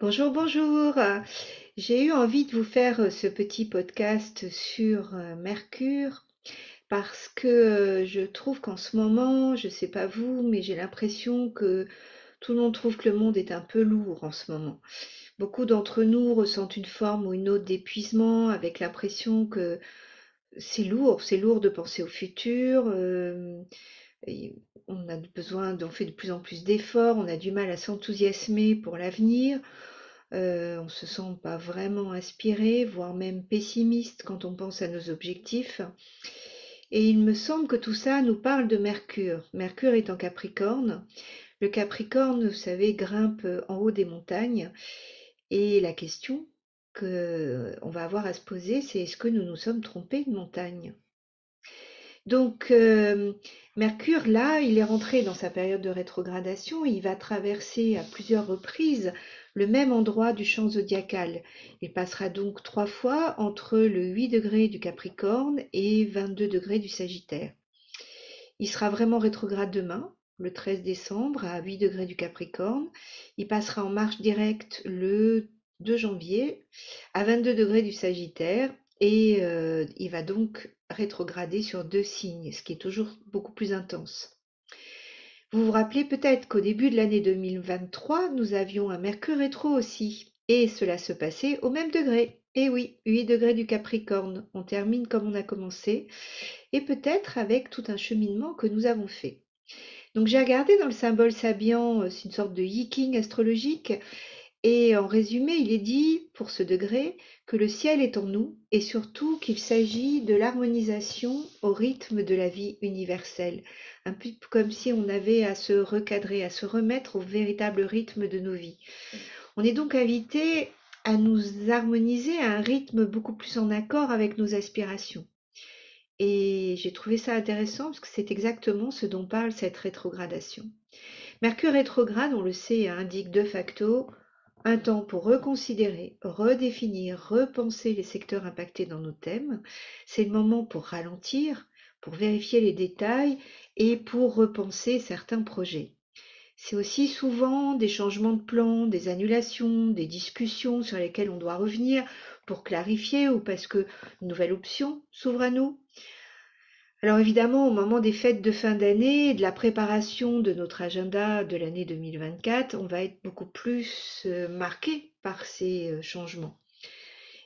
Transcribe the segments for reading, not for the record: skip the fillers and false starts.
Bonjour, bonjour. J'ai eu envie de vous faire ce petit podcast sur Mercure parce que je trouve qu'en ce moment, je sais pas vous, mais j'ai l'impression que tout le monde trouve que le monde est un peu lourd en ce moment. Beaucoup d'entre nous ressentent une forme ou une autre d'épuisement avec l'impression que c'est lourd de penser au futur. Et on a besoin, on fait de plus en plus d'efforts, on a du mal à s'enthousiasmer pour l'avenir. On se sent pas vraiment inspiré, voire même pessimiste quand on pense à nos objectifs. Et il me semble que tout ça nous parle de Mercure. Mercure est en Capricorne. Le Capricorne, vous savez, grimpe en haut des montagnes. Et la question que on va avoir à se poser, c'est est-ce que nous nous sommes trompés de montagne? Donc, Mercure, là, il est rentré dans sa période de rétrogradation. Il va traverser à plusieurs reprises le même endroit du champ zodiacal. Il passera donc 3 fois entre le 8 degrés du Capricorne et 22 degrés du Sagittaire. Il sera vraiment rétrograde demain, le 13 décembre, à 8 degrés du Capricorne. Il passera en marche directe le 2 janvier à 22 degrés du Sagittaire et il va donc rétrograder sur 2 signes, ce qui est toujours beaucoup plus intense. Vous vous rappelez peut-être qu'au début de l'année 2023, nous avions un Mercure rétro aussi, et cela se passait au même degré. Et oui, 8 degrés du Capricorne. On termine comme on a commencé, et peut-être avec tout un cheminement que nous avons fait. Donc j'ai regardé dans le symbole Sabian, c'est une sorte de yiking astrologique, et en résumé, il est dit, pour ce degré, que le ciel est en nous et surtout qu'il s'agit de l'harmonisation au rythme de la vie universelle. Un peu comme si on avait à se recadrer, à se remettre au véritable rythme de nos vies. On est donc invité à nous harmoniser à un rythme beaucoup plus en accord avec nos aspirations. Et j'ai trouvé ça intéressant parce que c'est exactement ce dont parle cette rétrogradation. Mercure rétrograde, on le sait, indique de facto un temps pour reconsidérer, redéfinir, repenser les secteurs impactés dans nos thèmes. C'est le moment pour ralentir, pour vérifier les détails et pour repenser certains projets. C'est aussi souvent des changements de plan, des annulations, des discussions sur lesquelles on doit revenir pour clarifier ou parce que une nouvelle option s'ouvre à nous. Alors évidemment, au moment des fêtes de fin d'année et de la préparation de notre agenda de l'année 2024, on va être beaucoup plus marqué par ces changements.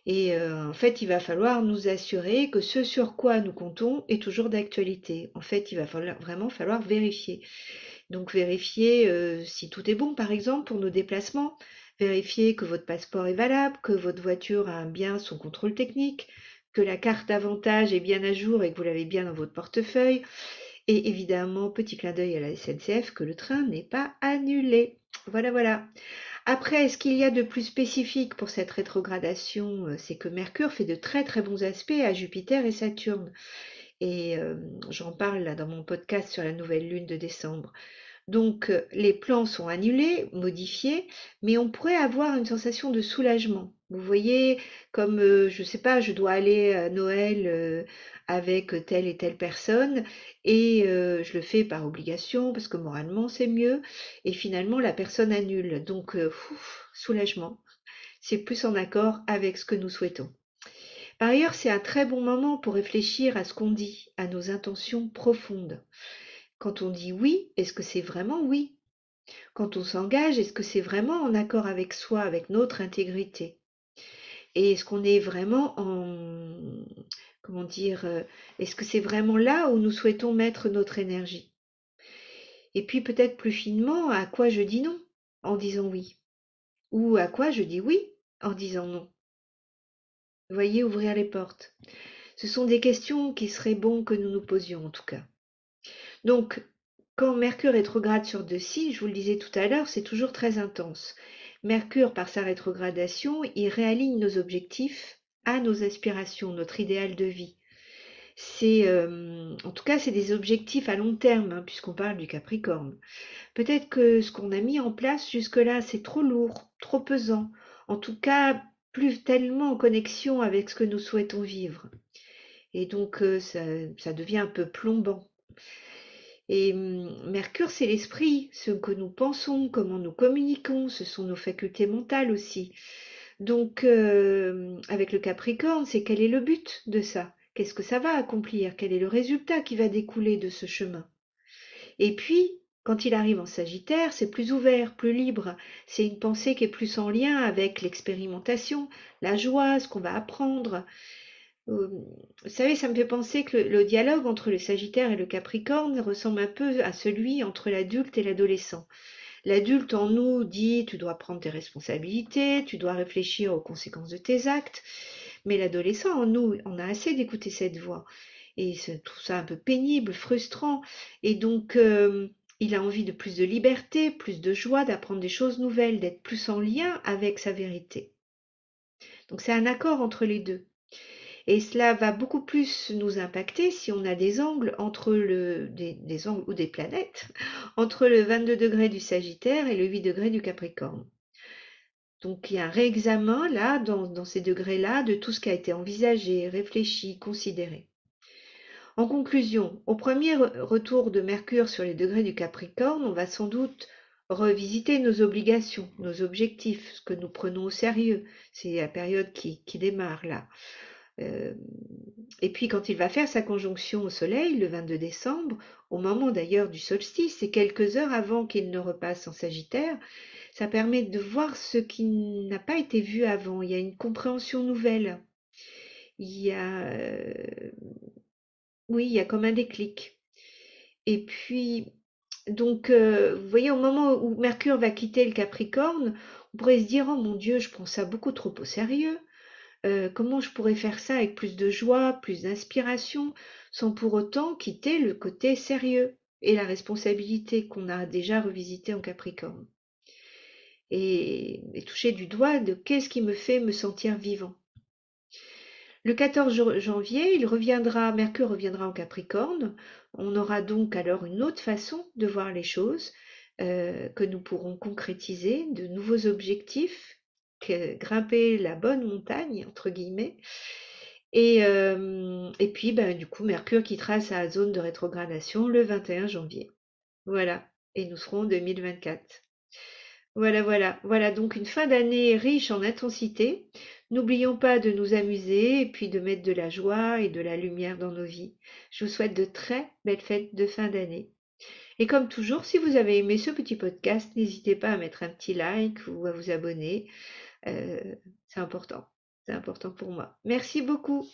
Et en fait, il va falloir nous assurer que ce sur quoi nous comptons est toujours d'actualité. En fait, il va vraiment falloir vérifier. Donc vérifier si tout est bon, par exemple, pour nos déplacements. Vérifier que votre passeport est valable, que votre voiture a bien son contrôle technique, que la carte d'avantage est bien à jour et que vous l'avez bien dans votre portefeuille. Et évidemment, petit clin d'œil à la SNCF, que le train n'est pas annulé. Voilà, voilà. Après, ce qu'il y a de plus spécifique pour cette rétrogradation, c'est que Mercure fait de très très bons aspects à Jupiter et Saturne. Et j'en parle là dans mon podcast sur la nouvelle lune de décembre. Donc, les plans sont annulés, modifiés, mais on pourrait avoir une sensation de soulagement. Vous voyez, comme, je sais pas, je dois aller à Noël, avec telle et telle personne et je le fais par obligation parce que moralement c'est mieux et finalement la personne annule. Donc, soulagement. C'est plus en accord avec ce que nous souhaitons. Par ailleurs, c'est un très bon moment pour réfléchir à ce qu'on dit, à nos intentions profondes. Quand on dit oui, est-ce que c'est vraiment oui? Quand on s'engage, est-ce que c'est vraiment en accord avec soi, avec notre intégrité? Et est-ce qu'on est vraiment en, comment dire, est-ce que c'est vraiment là où nous souhaitons mettre notre énergie? Et puis peut-être plus finement, à quoi je dis non en disant oui? Ou à quoi je dis oui en disant non? Vous voyez, ouvrir les portes. Ce sont des questions qui seraient bon que nous nous posions en tout cas. Donc, quand Mercure rétrograde sur deux signes, je vous le disais tout à l'heure, c'est toujours très intense. Mercure, par sa rétrogradation, il réaligne nos objectifs à nos aspirations, notre idéal de vie. C'est, en tout cas, c'est des objectifs à long terme, hein, puisqu'on parle du Capricorne. Peut-être que ce qu'on a mis en place jusque-là, c'est trop lourd, trop pesant. En tout cas, plus tellement en connexion avec ce que nous souhaitons vivre. Et donc, ça devient un peu plombant. Et Mercure, c'est l'esprit, ce que nous pensons, comment nous communiquons, ce sont nos facultés mentales aussi. Donc, avec le Capricorne, c'est quel est le but de ça? Qu'est-ce que ça va accomplir? Quel est le résultat qui va découler de ce chemin? Et puis, quand il arrive en Sagittaire, c'est plus ouvert, plus libre. C'est une pensée qui est plus en lien avec l'expérimentation, la joie, ce qu'on va apprendre. Vous savez, ça me fait penser que le dialogue entre le Sagittaire et le Capricorne ressemble un peu à celui entre l'adulte et l'adolescent. L'adulte en nous dit, tu dois prendre tes responsabilités, tu dois réfléchir aux conséquences de tes actes. Mais l'adolescent en nous, on a assez d'écouter cette voix. Et tout ça un peu pénible, frustrant. Et donc, il a envie de plus de liberté, plus de joie, d'apprendre des choses nouvelles, d'être plus en lien avec sa vérité. Donc, c'est un accord entre les deux. Et cela va beaucoup plus nous impacter si on a des angles des angles ou des planètes entre le 22 degrés du Sagittaire et le 8 degrés du Capricorne. Donc il y a un réexamen là, dans ces degrés-là, de tout ce qui a été envisagé, réfléchi, considéré. En conclusion, au premier retour de Mercure sur les degrés du Capricorne, on va sans doute revisiter nos obligations, nos objectifs, ce que nous prenons au sérieux. C'est la période qui démarre là. Euh, et puis quand il va faire sa conjonction au Soleil, le 22 décembre, au moment d'ailleurs du solstice, et quelques heures avant qu'il ne repasse en Sagittaire, ça permet de voir ce qui n'a pas été vu avant. Il y a une compréhension nouvelle. Il y a, oui, il y a comme un déclic. Et puis, donc, vous voyez, au moment où Mercure va quitter le Capricorne, on pourrait se dire, oh mon Dieu, je prends ça beaucoup trop au sérieux. Comment je pourrais faire ça avec plus de joie, plus d'inspiration, sans pour autant quitter le côté sérieux et la responsabilité qu'on a déjà revisité en Capricorne. Et toucher du doigt de qu'est-ce qui me fait me sentir vivant. Le 14 janvier, Mercure reviendra en Capricorne. On aura donc alors une autre façon de voir les choses que nous pourrons concrétiser, de nouveaux objectifs, grimper la bonne montagne, entre guillemets. Et puis, ben, du coup, Mercure quittera sa zone de rétrogradation le 21 janvier. Voilà, et nous serons en 2024. Voilà, voilà. Voilà donc une fin d'année riche en intensité. N'oublions pas de nous amuser et puis de mettre de la joie et de la lumière dans nos vies. Je vous souhaite de très belles fêtes de fin d'année. Et comme toujours, si vous avez aimé ce petit podcast, n'hésitez pas à mettre un petit like ou à vous abonner. C'est important. C'est important pour moi. Merci beaucoup.